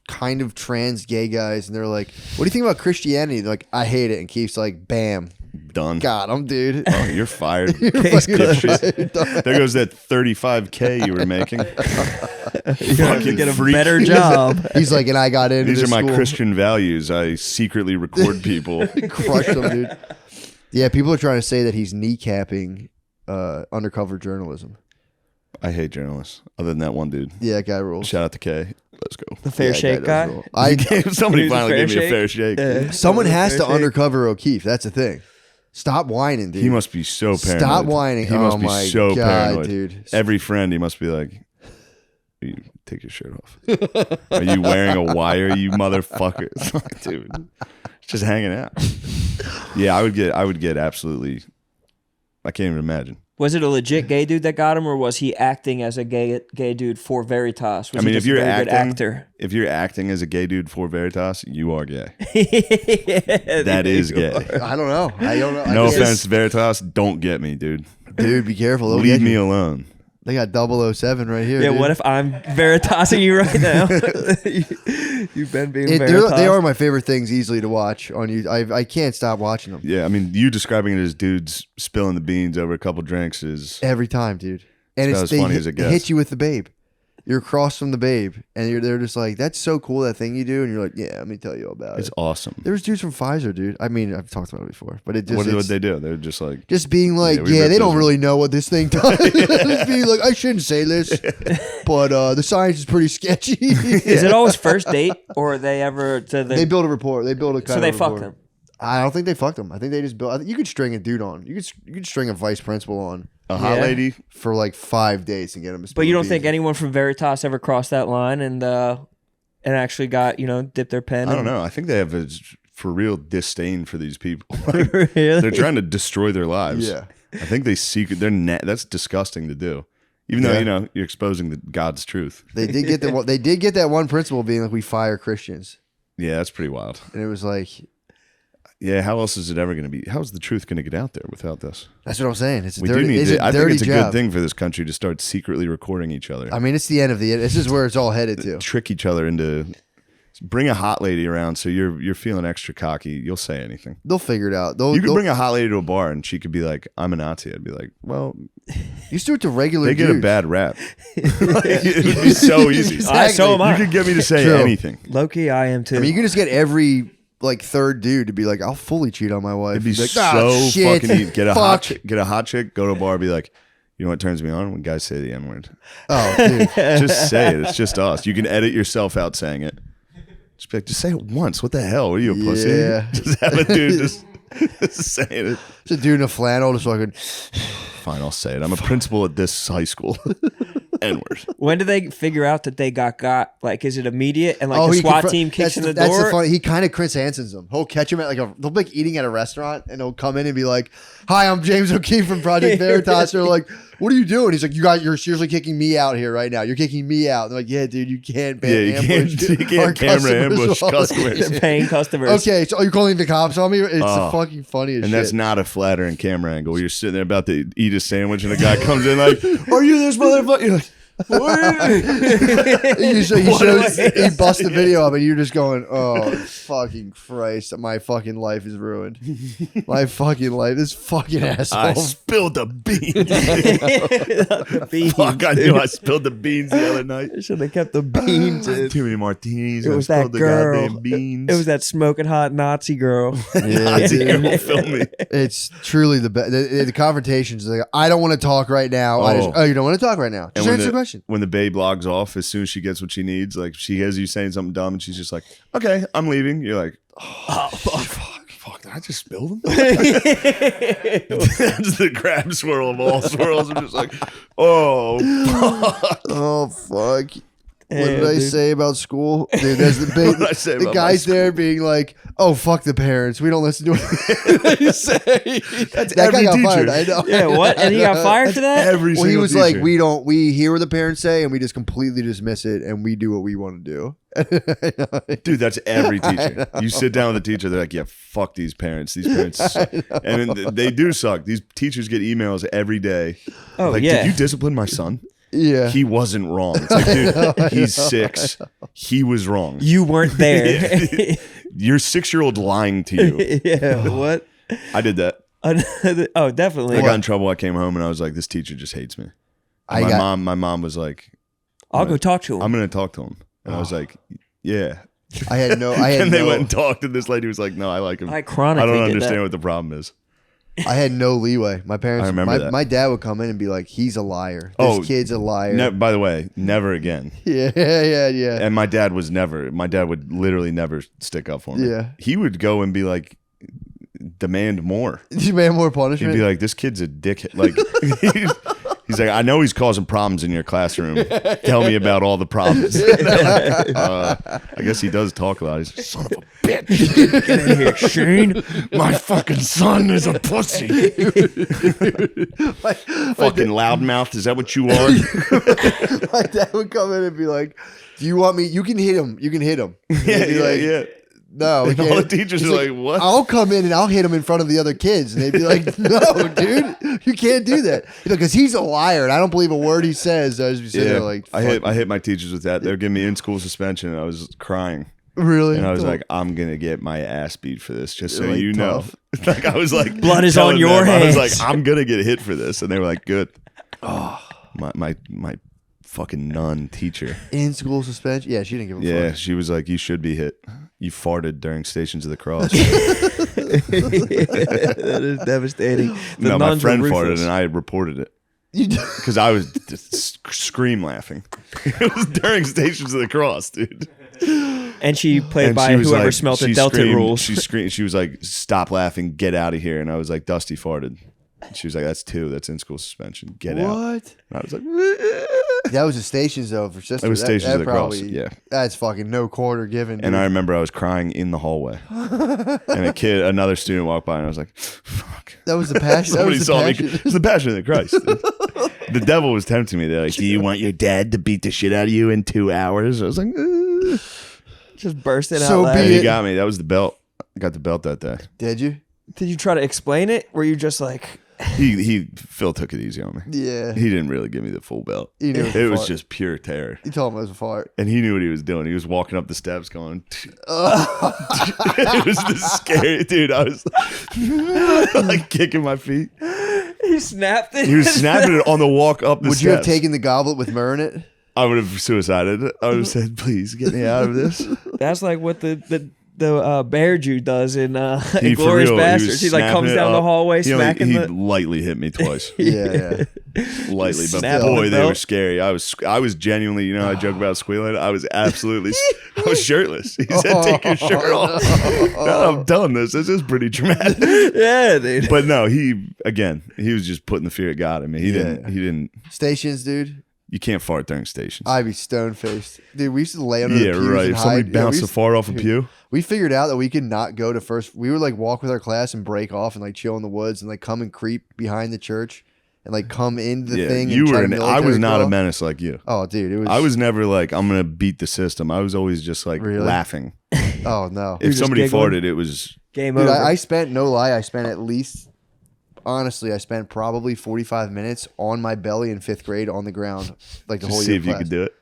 kind of trans gay guys, and they're like, "What do you think about Christianity?" They're like, "I hate it," and keeps like, "Bam, Done. got him, dude." Oh, you're fired. You're fucking right. There goes that $35K you were making. You have to get a freak. better job. He's like, and I got into These this are my school. Christian values. I secretly record people. Crush them, dude. Yeah, people are trying to say that he's kneecapping undercover journalism. I hate journalists. Other than that one dude. Yeah, that guy rules. Shout out to K. Let's go. The fair shake guy. Somebody He was a finally fair gave me a shake? fair shake. Yeah. Someone has Fair to shake. undercover O'Keefe. That's the thing. Stop whining, dude. He must be so paranoid. Stop whining. He must Oh be my so God, paranoid. dude. Every friend, he must be like, you take your shirt off. Are you wearing a wire, you motherfucker? It's like, dude, it's just hanging out. Yeah, I would get absolutely. I can't even imagine. Was it a legit gay dude that got him, or was he acting as a gay dude for Veritas? Was I mean, he if just you're a very good acting, actor? if you're acting as a gay dude for Veritas, you are gay. Yeah, That is you gay. are. I don't know. I don't know. No I just- offense, Veritas. Don't get me, dude. dude. Be careful. They'll Leave get me you. alone. They got 007 right here. Yeah, dude. what if I'm Veritasing you right now? You've been being Veritas. They are my favorite things easily to watch on you. I can't stop watching them Yeah, I mean, you describing it as dudes spilling the beans over a couple drinks is every time, dude. And It's about as funny as it they gets. hit you with the babe. You're across from the babe, and they're just like, "That's so cool, that thing you do," and you're like, "Yeah, let me tell you about it's it." awesome. There's dudes from Pfizer, dude. I mean, I've talked about it before, but it just What it's they do? They're just like, just being like, we "Yeah, ripped they don't those- really know what this thing does." Just being like, "I shouldn't say this, but the science is pretty sketchy." Is it always first date, or are they ever to the? They build a rapport. They build a kind so of they rapport. fucked them. I don't think they fucked them. I think they just built. I think you could string a dude on. You could string a vice principal on a hot Yeah. lady. for like 5 days and get him. To But you spill don't the think beans. anyone from Veritas ever crossed that line and actually got dipped their pen? I don't know. I think they have a for real disdain for these people. Really? They're trying to destroy their lives. Yeah. I think they secret. That's disgusting to do. Even Yeah. though you're exposing God's truth. They did get they did get that one principal being like, we fire Christians, Yeah, that's pretty wild. and it was like, Yeah, how else is it ever going to be? How's the truth going to get out there without this? that's what I'm saying. It's a We dirty. do need It's to. a I think dirty it's a job. good thing for this country to start secretly recording each other. I mean, it's the end of the. This is where it's all headed to. Trick each other into. Bring a hot lady around so you're feeling extra cocky. You'll say anything. They'll figure it out. You could they'll- bring a hot lady to a bar and she could be like, "I'm a Nazi." I'd be like, "Well, You do it to regular. they get dudes. a bad rap." It would be so easy. So am I. You could get me to say True. anything. Low-key, I am too. I mean, you can just get every like third dude to be like, "I'll fully cheat on my wife." It'd be like, so "Ah, shit, fucking easy. Get a hot chick, go to a bar, be like, "You know what turns me on when guys say the N word?" Oh, dude. Just say it. It's just us. You can edit yourself out saying it. Just be like, just say it once. What the hell? What are you, a pussy? Yeah. Just have a dude just saying it. Just a dude in a flannel, just fucking. Fine, I'll say it. I'm a principal at this high school. N-word. when do they figure out that they got? Like, is it immediate? And like the he SWAT confront- team kicks in the That's door? funny. He kind of Chris Hansen's them. He'll catch him at they'll be like eating at a restaurant, and he'll come in and be like, "Hi, I'm James O'Keefe from Project Veritas." They're like, "What are you doing?" He's like, "You're seriously kicking me out here right now. You're kicking me out." They're like, "Yeah, dude, you can't ban You ambush. can't our camera ambush while-" customers. They're paying customers. Okay, so you're calling the cops on me? It's Oh. the fucking funniest And shit. that's not a flattering camera angle. You're sitting there about to eat a sandwich and a guy comes in like, "Are you this motherfucker?" You're like, he busts the video up, and you're just going, "Oh, fucking Christ, my fucking life is ruined. My fucking life, this fucking asshole." I spilled the beans. The beans. Fuck, I knew I spilled the beans the other night. Should have kept the beans. in. Too many martinis. It I was that spilled the girl. goddamn beans. It was that smoking hot Nazi girl. Yeah, Nazi dude. girl will film me. It's truly the best. The confrontations, like, I don't want to talk right now. Oh. You don't want to talk right now. Just when answer the question. When the babe logs off, as soon as she gets what she needs, like she hears you saying something dumb, and she's just like, "Okay, I'm leaving." You're like, "Oh, fuck! Did I just spill them?" That's the crab swirl of all swirls. I'm just like, "Oh, fuck!" Oh, fuck. What did I say about school? Dude, there's the big, What did I say the about guys my there being like, "Oh, fuck the parents. We don't listen to what they say." That's that every guy got teacher. fired. I know. Yeah, what? And he got fired for that? Every Well, single he was teacher. like, we hear what the parents say and we just completely dismiss it and we do what we want to do. Dude, that's every teacher. You sit down with a teacher, they're like, yeah, fuck these parents. These parents suck. And then they do suck. These teachers get emails every day. Oh, like, yeah. did you discipline my son? Yeah. He wasn't wrong. It's like, dude, he's 6. He was wrong. You weren't there. Your 6-year-old lying to you. Yeah, what? I did that. Oh, definitely. I got in trouble. I came home and I was like, this teacher just hates me. My mom was like, I'll go talk to him. I'm going to talk to him. And I was like, yeah. And they went and talked, and this lady was like, no, I like him. I chronically don't did understand that. what the problem is. I had no leeway. My parents, I remember that. my dad would come in and be like, "He's a liar. This Oh, kid's a liar." By the way, never again. Yeah. And my dad would literally never stick up for me. Yeah. He would go and be like, demand more. Did you demand more He'd punishment? be like, this kid's a dickhead. Like, he's like, I know he's causing problems in your classroom. Tell me about all the problems. I guess he does talk a lot. He's like, son of a bitch. Get in here, Shane. My fucking son is a pussy. Fucking loudmouth. Is that what you are? My dad would come in and be like, "Do you want me? You can hit him. You can hit him." And they'd be like, No, we And all can't. the teachers He's are like, what? I'll come in and I'll hit him in front of the other kids. And they'd be like, no, dude, you can't do that. Because he's a liar and I don't believe a word he says. I was just sitting there like, I hit my teachers with that. They were giving me in-school suspension and I was crying. really? And I was like, I'm going to get my ass beat for this, just so You're like, you know. tough. Like, I was like, Blood is on telling your them, I was hands. like, I'm going to get hit for this. And they were like, good. Oh, my fucking nun teacher. in school suspension? Yeah, she didn't give a Yeah, fuck. she was like, you should be hit. You farted during Stations of the Cross. That is devastating. The No, my nuns were friend ruthless. farted and I reported it. You d- Because I was just scream laughing. It was during Stations of the Cross, dude. And she played And by she was whoever like- smelt the she Delta screamed- rules. She screamed. She was like, "Stop laughing, get out of here!" And I was like, "Dusty farted." She was like, "That's 2. That's in school suspension. Get out." what? And I was like, That was the stations though for sister. "It was Stations of the Cross." probably- Yeah. That's fucking no quarter given. And dude. I remember I was crying in the hallway, and another student walked by, and I was like, "Fuck." that was the passion. That Somebody was the saw me. passion. It was the passion of the Christ. Dude. The devil was tempting me. They're like, "Do you want your dad to beat the shit out of you in 2 hours?" I was like, Just bursting So out be loud. He it. got me. That was the belt. I got the belt that day. Did you? Did you try to explain it? Were you just like, Phil took it easy on me. Yeah. He didn't really give me the full belt. He knew It was fart. just pure terror. You told him it was a fart. And he knew what he was doing. He was walking up the steps going, it was the scary dude. I was like kicking my feet. he snapped it? He was snapping it on the walk up the Would steps. you have taken the goblet with myrrh in it? I would have suicided. I would have said, please get me out of this. That's like what the bear Jew does in For Inglourious real, Bastards. He like snapping comes it down the up. hallway, He only- smacking he the. lightly hit me twice. Yeah. Lightly, but Snap on boy, the they were belt. scary. I was genuinely, you know, I joke about squealing. I was absolutely, I was shirtless. He said, "Take your shirt off." No, I'm telling this. This is pretty traumatic. Yeah, dude. But no, he was just putting the fear of God in me. He didn't. Stations, dude. You can't fart during stations. I'd be stone faced. Dude, we used to lay under the Yeah, pews right. and If somebody hide. Yeah, we bounced a used- fart off a pew, We figured out that we could not go to first. We would like walk with our class and break off and like chill in the woods and like come and creep behind the church and like come into the yeah, thing. you and try were. to I was military not a crawl. menace like you. Oh, dude, it was. I was never like, I'm gonna beat the system. I was always just like Really? laughing. Oh no, If just somebody giggling? farted, it was Game dude, over. I spent no lie. I spent at least. Honestly, I spent probably 45 minutes on my belly in 5th grade on the ground, like the just whole see year. if you could do it.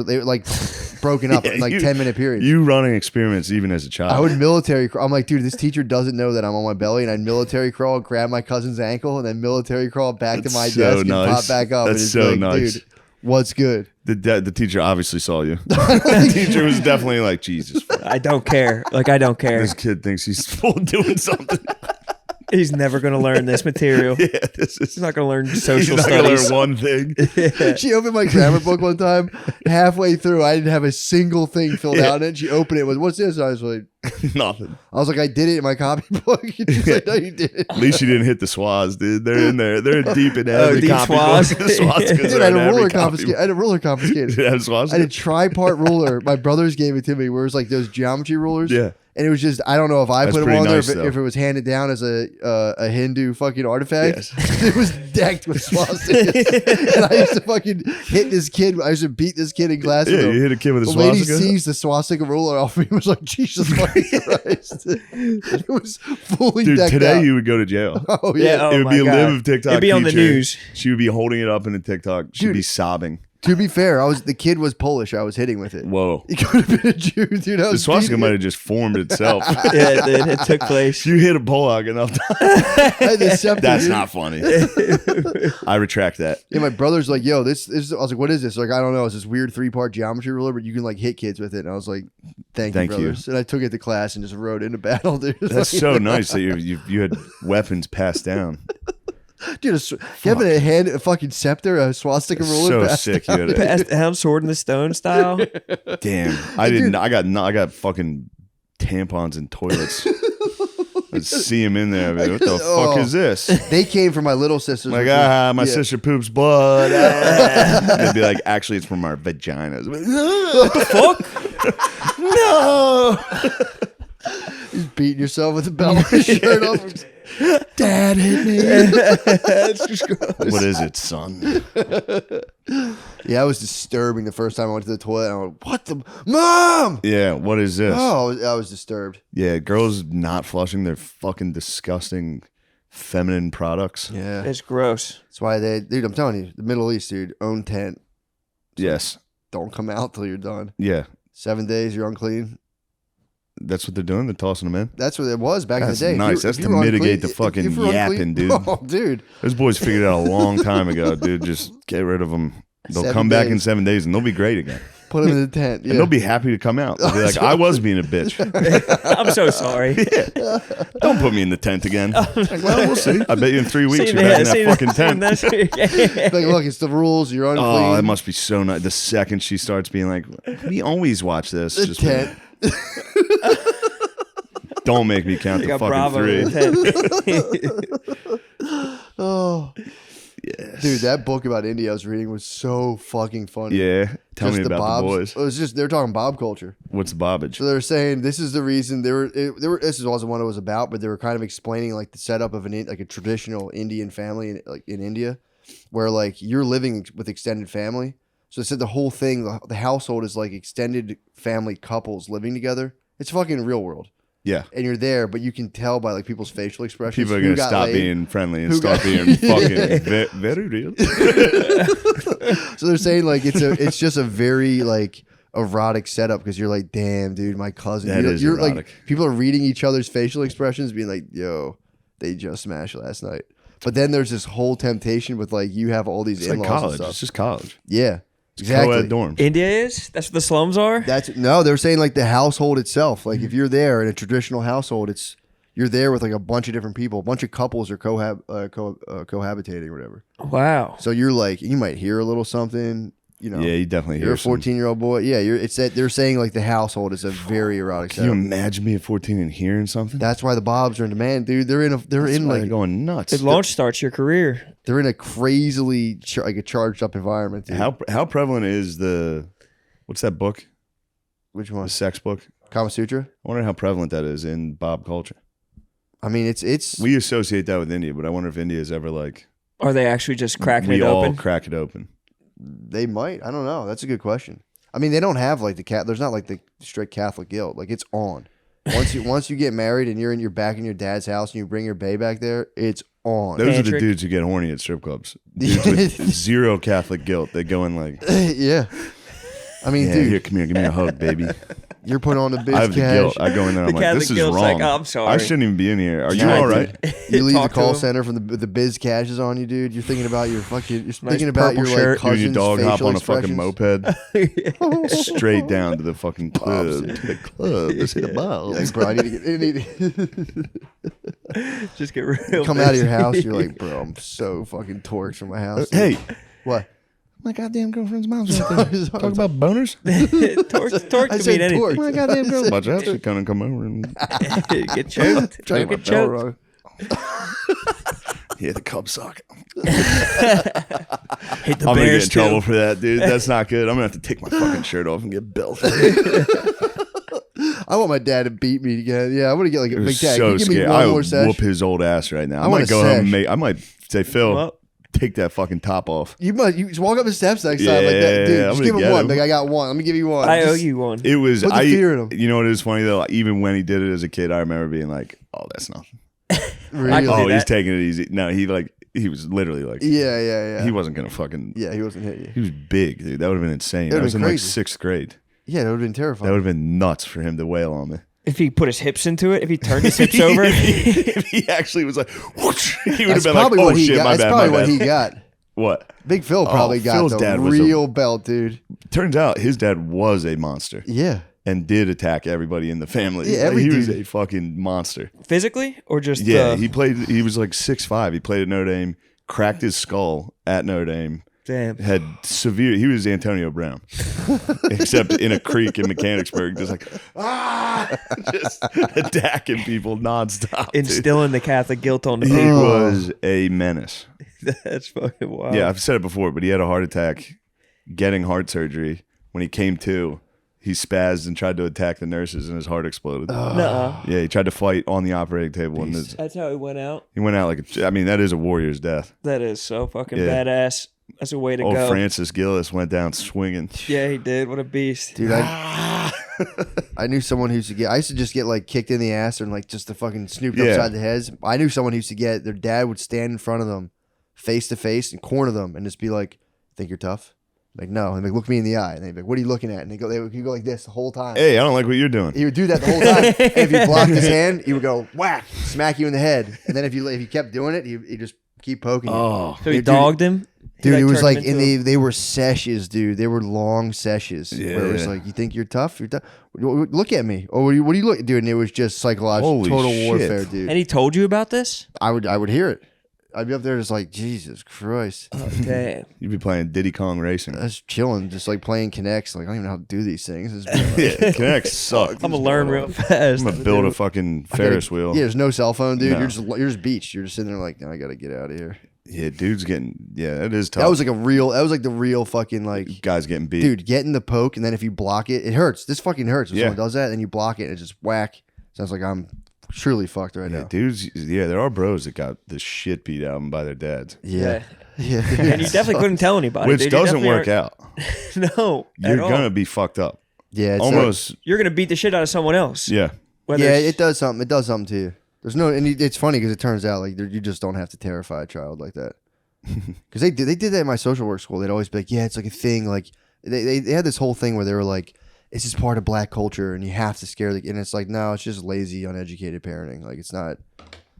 They were like broken up Yeah, in like you- 10-minute periods. You running experiments even as a child. I would military crawl. I'm like, dude, this teacher doesn't know that I'm on my belly, and I'd military crawl, grab my cousin's ankle, and then military crawl back That's to my so desk and nice. pop back up. That's and it's so like, nice. dude, what's good? The teacher obviously saw you. The teacher was definitely like, Jesus, fuck, I don't care. Like I don't care. this kid thinks he's full doing something. He's never gonna learn this material. Yeah, this is. He's not gonna learn He's social not gonna studies. learn one thing. She opened my grammar book one time. Halfway through, I didn't have a single thing filled out in it. She opened it. Was what's this? I was like, Nothing. I was like, I did it in my copybook. He's like, no, you didn't. At least you didn't hit the swaz, dude. They're in there. They're deep in every deep copybook. swaz. The swastikas Dude, are I in had a every ruler copybook. confiscated. I had a ruler confiscated. Did it have swastika? I had a tri-part ruler. My brothers gave it to me, where it was like those geometry rulers. Yeah. And it was just, I don't know if I That's put them pretty on nice, there, though. if it was handed down as a Hindu fucking artifact. Yes. It was decked with swastikas. And I used to fucking hit this kid. I used to beat this kid in class. Yeah, with him. you hit a kid with a The lady swastika. sees the swastika ruler off me and was like, Jesus fucking Christ. It was fully Dude, decked today out. you would go to jail. Oh, Yeah, yeah. oh It would my be a God. live of TikTok It'd be on the feature. news. She would be holding it up in a TikTok. She'd Dude. be sobbing. To be fair, the kid was Polish. I was hitting with it. Whoa. He could have been a Jew, dude. I The was swastika beating might it. have just formed itself. Yeah, it did. It took place. You hit a Pollock enough times. I had the scepter, That's dude. not funny. I retract that. Yeah, my brother's like, yo, this is, I was like, what is this? Like, I don't know. It's this weird 3-part geometry ruler, but you can like hit kids with it. And I was like, thank you, brothers. And I took it to class and just rode into battle, dude. That's so nice that you had weapons passed down. Dude, you have a fucking scepter, a swastika ruler. So passed sick. down. You had it. Passed down sword in the stone style. Damn. I didn't. I got fucking tampons and toilets. Let's see him in there. What the fuck is this? They came from my little sisters. Like, which was- my yeah. sister poops blood. They'd be like, actually, it's from our vaginas. What the fuck? No. You're beating yourself with a belt and shirt off. Dad hit me. That's just gross. What is it, son? Yeah, it was disturbing the first time I went to the toilet. I went, what the? Mom! Yeah, what is this? Oh, I was disturbed. Yeah, girls not flushing their fucking disgusting feminine products. Yeah. It's gross. That's why dude, I'm telling you, the Middle East, dude, own tent. Yes. Don't come out till you're done. Yeah. 7 days, you're unclean. That's what they're doing. They're tossing them in. That's what it was back That's in the day. nice. That's to mitigate the fucking if you were yapping, dude. Oh, dude. Those boys figured it out a long time ago, dude. Just get rid of them. They'll 7 come back in days. 7 days and they'll be great again. Put them in the tent. Yeah. And they'll be happy to come out. They'll be like, I was being a bitch. I'm so sorry. Don't put me in the tent again. Like, well, we'll see. I bet you in 3 weeks See you're back in see that fucking tent. Like, look, it's the rules. You're unclean. Oh, that must be so nice. The second she starts being like, we always watch this. the Just tent. don't make me count You to got fucking Bravo 3. in the Oh, Yes. dude, that book about India I was reading was so fucking funny. Yeah. Tell Just me about bobs. the boys. It was just they're talking bob culture. What's the bobbage? So they're saying this is the reason they were. This wasn't what it was about, but they were kind of explaining like the setup of like a traditional Indian family in India, where like you're living with extended family. So they said the whole thing, the household is like extended family couples living together. It's fucking real world. Yeah. And you're there, but you can tell by like people's facial expressions. People are who going to got stop laid. being friendly and Who start got- being fucking very real. So they're saying like it's just a very like erotic setup because you're like, damn, dude, my cousin. That is you're like, erotic. people are reading each other's facial expressions, being like, yo, they just smashed last night. But then there's this whole temptation with like you have all these It's like in-laws and college. stuff. It's just college. Yeah, Co-ed exactly. dorms. India is? That's what the slums are? No, they're saying like the household itself. Like if you're there in a traditional household, you're there with like a bunch of different people, a bunch of couples are cohabitating or whatever. Wow. So you're like, you might hear a little something. You know, Yeah, you definitely you're hear a 14-year-old boy. Yeah, it's that they're saying like the household is a very erotic. Can you setup. imagine being 14 and hearing something? That's why the Bobs are in demand, dude. They're That's in why like they're going nuts. It launch starts your career. they're in a crazily like a charged up environment. Dude. How prevalent is what's that book? Which The one? sex book? Kama Sutra. I wonder how prevalent that is in Bob culture. I mean, it's We associate that with India, but I wonder if India is ever like Are they actually just cracking we it all open? crack it open. they might. I don't know. That's a good question. I mean, they don't have like the cat. There's not like the strict Catholic guilt. Like it's on. Once you get married and you're back in your dad's house and you bring your bae back there, it's on. Those are the Tantric. dudes who get horny at strip clubs. Dudes with zero Catholic guilt. They go in like, Yeah. I mean, yeah, dude, here, come here, give me a hug, baby. you're putting on the biz I have the cash. guilt. I go in there. I'm The like, Catholic this is guilt's wrong. like, oh, I'm sorry. I shouldn't even be in here. Are you Right, all right? You leave the Talk to call him. center from the biz cash is on you, dude. You're thinking about your fucking. You're thinking purple about your shirt. like You and cousin's your dog hop facial on a fucking expressions. moped straight down to the fucking club. Bob's. To the club. Let's hit a ball. You're like, bro, I need to get. Just get real. Come out of your busy. house. You're like, bro, I'm so fucking torqued from my house. dude. Hey, What? My goddamn girlfriend's mom's right there. Talk about boners. Torque I can said mean anything. torque. My goddamn girl. Watch out. She's going to come over and Get choked. Trying Don't to get choked. yeah, the cub sock. Hit the I'm going to get in bears trouble too. for that, dude. That's not good. I'm going to have to take my fucking shirt off and get belted. I want my dad to beat me again. Yeah, I want to get like a It big was dad. so Can you give me scary. one I more would sesh? whoop his old ass right now. I want might a go home and sesh. I might say, Phil, Well, take that fucking top off. You just walk up the steps next time like that, Yeah, dude. I'm Just gonna give him get one. him. Like I got one. Let me give you one. I owe Just- you one. It was, Put the fear in him. you know what it is funny though? Even when he did it as a kid, I remember being like, oh, that's nothing. Really? I can Oh, do he's that. taking it easy. No, he was literally like, Yeah. he wasn't going to fucking, Yeah, he wasn't hit you. he was big, dude. That would have been insane. That I would've was in been like crazy. 6th grade. Yeah, that would have been That terrifying. would have been nuts for him to wail on me. If he put his hips into it, if he turned his hips over. if he actually was like, whoosh, he would have That's been like, probably oh what he shit, got. my That's bad, probably my what bad. he got. What? Big Phil probably got Phil's the dad was real belt, dude. Turns out his dad was a monster Yeah. and did attack everybody in the family. Yeah, Like, every he was dude. a fucking monster. Physically or just Yeah, he was like 6'5". He played at Notre Dame, cracked his skull at Notre Dame, damn. had he was Antonio Brown. Except in a creek in Mechanicsburg, just like just attacking people nonstop. dude. Instilling the Catholic guilt on the He people. was a menace. That's fucking wild. Yeah, I've said it before, but he had a heart attack getting heart surgery. When he came to, he spazzed and tried to attack the nurses and his heart exploded. Nuh-uh. Yeah, he tried to fight on the operating table. And That's how he went out. he went out like I mean, that is a warrior's death. That is so fucking Yeah. badass. That's a way to Old go. Francis Gillis went down swinging. Yeah, he did. What a beast. Dude, I knew someone who used to get. I used to just get like kicked in the ass and like just the fucking snooped Yeah. upside the heads. I knew someone who used to get their dad would stand in front of them, face to face, and corner them, and just be like, "Think you're tough?" Like, no, and like look me in the eye, and they'd be like, "What are you looking at?" And they would go like this the whole time. Hey, I don't like what you're doing. He would do that the whole time. And if you blocked his hand, he would go whack, smack you in the head. And then if you kept doing it, he'd just keep poking you. Oh, So he Dude, dogged him? He, Dude, it was turned like, him and into they were sessions, dude. They were long sessions. Where it was Yeah. like, you think you're tough? You're tough. Look at me. Or what do you look, dude? And it was just psychological, Holy total shit. warfare, dude. And he told you about this? I would hear it. I'd be up there just like, Jesus Christ. Oh, damn. you'd be playing Diddy Kong Racing. That's chilling, just like playing Connects. Like, I don't even know how to do these things. It's been, like, Yeah, Connect suck. I'm going to learn real fast. I'm gonna build a fucking Ferris wheel. yeah, there's no cell phone, dude. No. You're just beached. You're just sitting there like, I gotta get out of here. Yeah, dude's getting. Yeah, it is tough. That was like the real fucking like, Guys getting beat. dude, getting the poke, and then if you block it, it hurts. This fucking hurts. If Yeah. someone does that, and you block it, and it just whack. Sounds like I'm truly fucked right Yeah, now. dudes. Yeah, there are bros that got the shit beat out of them by their dads, Yeah. Yeah. And you definitely couldn't tell anybody. which dude. You doesn't definitely work out. aren't- No. You're at all. gonna be fucked up. Yeah. It's Almost. You're going to beat the shit out of someone else. Yeah. Whether yeah, it's- it does something. It does something to you. There's no, and it's funny because it turns out like you just don't have to terrify a child like that. Because they did that in my social work school. They'd always be like, yeah, it's like a thing. Like they had this whole thing where they were like, it's just part of black culture, and you have to scare the. And it's like, no, it's just lazy, uneducated parenting. Like it's not.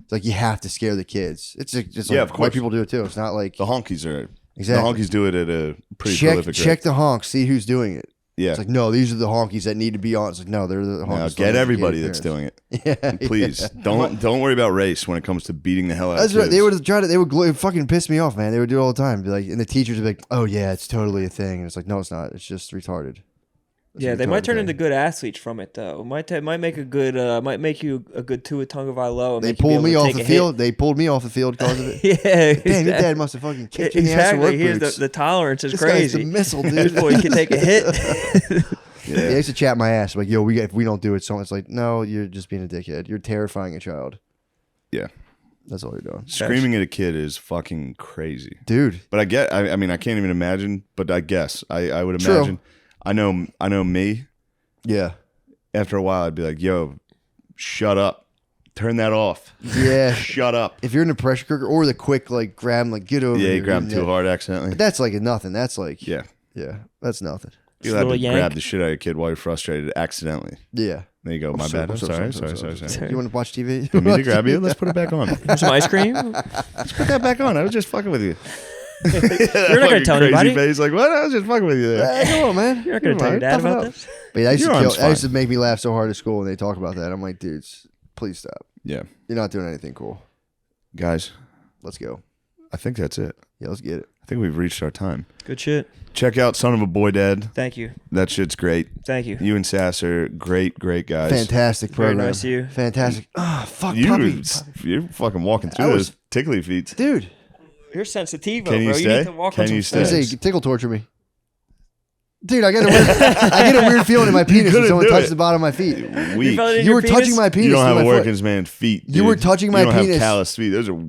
It's like you have to scare the kids. It's like, Yeah, of white course. people do it too. It's not like The honkies are. exactly. The honkies do it at a pretty check prolific check rate. the honks, see who's doing it. Yeah. It's like, no, these are the honkies that need to be on. It's like, no, they're the honkies. Now that get don't everybody educate that's parents. doing it. Yeah, Please don't worry about race when it comes to beating the hell out That's of right. kids. They would try to. They would it fucking piss me off, man. They would do it all the time. Be like, and the teachers would be like, "Oh yeah, it's totally a thing." And it's like, no, it's not. It's just retarded. It's Yeah, a they might retarded turn thing. into good athletes from it though. Might make a good might make you a good Tua Tagovailoa. They pulled me off the field. They pulled me off the field because of it. Yeah, Damn, your dad must have fucking kicked you in the ass with exactly. work Here's boots. the tolerance is This guy's crazy. the missile, This dude. boy can take a hit. Yeah, they used to chat my ass like, "Yo, if we don't do it, someone's like, no, you're just being a dickhead. You're terrifying a child. Yeah. That's all you're doing, Screaming at a kid is fucking crazy. dude." But I mean, I can't even imagine, but I guess I would True. imagine. I know me. Yeah, After a while, I'd be like, yo, shut up. Turn that off. yeah. Shut up. If you're in a pressure cooker or the quick like grab, like get over. Yeah, you here, grab and too that- hard accidentally. But that's like nothing. That's like Yeah. that's nothing. You'll have to little yank. grab the shit out of your kid while you're frustrated accidentally. Yeah. There you go. My bad. I'm sorry. Do you want to watch TV? Want me to grab you? Let's put it back on. Some ice cream. Let's put that back on. I was just fucking with you. You're not gonna tell crazy anybody. face, like, what? I was just fucking with you there. Come on, man. You're not gonna tell your dad Toughen about up. this. But yeah, Your arm's that used to fine. make me laugh so hard at school when they talk about that. I'm like, dudes, please stop. Yeah. You're not doing anything cool. Guys, Let's go. I think that's it. Yeah, let's get it. I think we've reached our time. Good shit. Check out Son of a Boy Dad. Thank you. That shit's great. Thank you. You and Sass are great guys. Fantastic program. Very nice of you. Fantastic. Ah, fuck, You, puppy. you're fucking walking through That those was- tickly feet. Dude. You're sensitive, Can you bro. You stay? need to walk Can on you some stay? Say, tickle torture me. Dude, I get a weird feeling in my penis when couldn't someone do touches it. the bottom of my feet. Weak. felt it in You your were penis? touching my penis. You don't have through a my foot. working man's feet. You were dude. touching my You don't penis. have calloused feet. Those are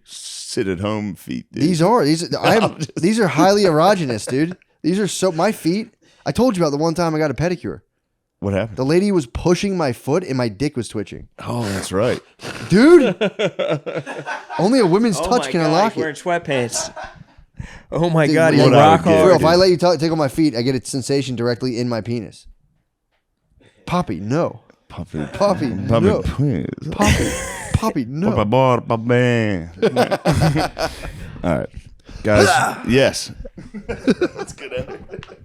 sit at home feet. Dude. These are highly erogenous, dude. These are so my feet. I told you about the one time I got a pedicure. What happened? The lady was pushing my foot and my dick was twitching. Oh, that's right. Dude. Only a woman's touch my can God, unlock he's wearing it. sweatpants. Oh my Dude, God, he's what I rock would get. For real, hard. if I let you tickle my feet, I get a sensation directly in my penis. Poppy, no. Puppy. Puppy, no. Please. Poppy, no. Puppy. All right. Guys, yes. That's good.